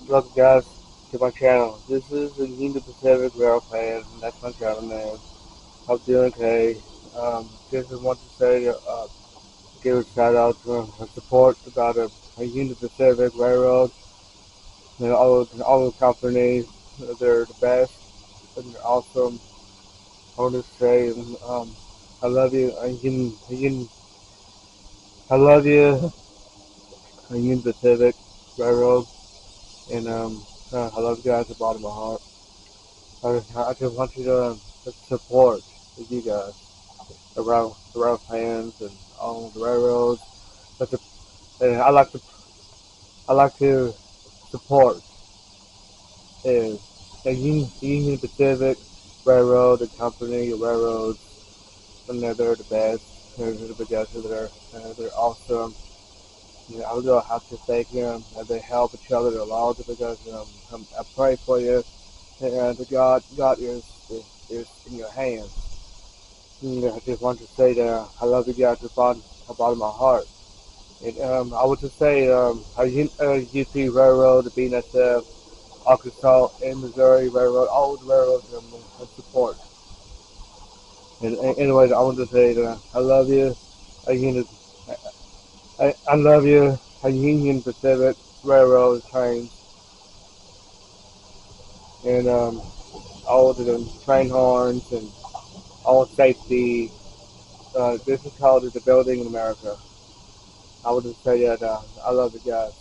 Look, guys, to my channel. This is the Union Pacific Railfan, and that's my channel name. Hope you're doing okay. Just want to say, give a shout out to support about the Union Pacific Railroad and all the companies. They're the best and they're awesome. I want to say, I love you, I love you, Union Pacific Railroad, and I love you guys at the bottom of my heart. I just want you to support you guys around fans and on the railroads. But and I like to support is the Union Pacific Railroad, the company, the railroads, and they're the best. They're the best. They're awesome. You know, I really have to thank them. And they help each other a lot because I pray for you, and God is in your hands. I just want to say that I love you guys from my heart. And I would just say UP Railroad, the BNSF, Arkansas, and Missouri Railroad, all the railroads support. And anyways, I want to say that I love you. Union, I love you. Union Pacific Railroad trains and all the train horns and all safety. This is called the building in America. I would just say that I love the guys.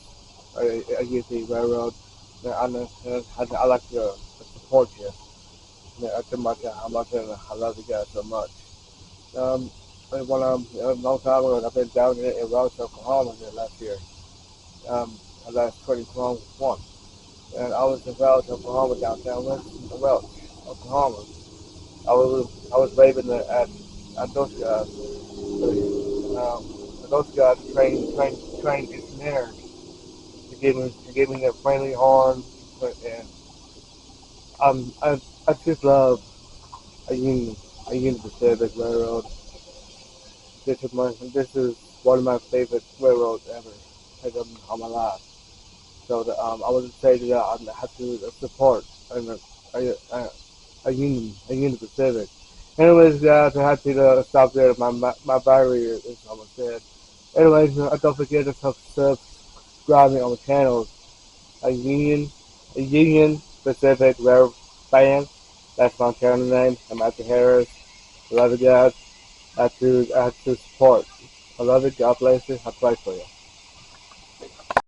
I use the railroad. I like to support you. Too much how much I love you guys so much. Um, when a long time ago, I've been down in Welch, Oklahoma last year. Last 2021, and I was in Welch, Oklahoma, downtown Welch, Oklahoma. I was waving at those guys. Those guys train engineers to give me their friendly horns, and I just love a Union a Union Pacific Railroad. This is one of my favorite railroads ever all my life. So I would say that I have to support a, a, a Union Pacific. Anyways, guys, I had to stop there. My battery is almost dead. Anyways, don't forget to subscribe me on the channel. A Union, a Union Pacific Rail Fan. That's my channel name. I'm Matthew Harris. I love you guys. I have to support. I love you. God bless you. I pray for you.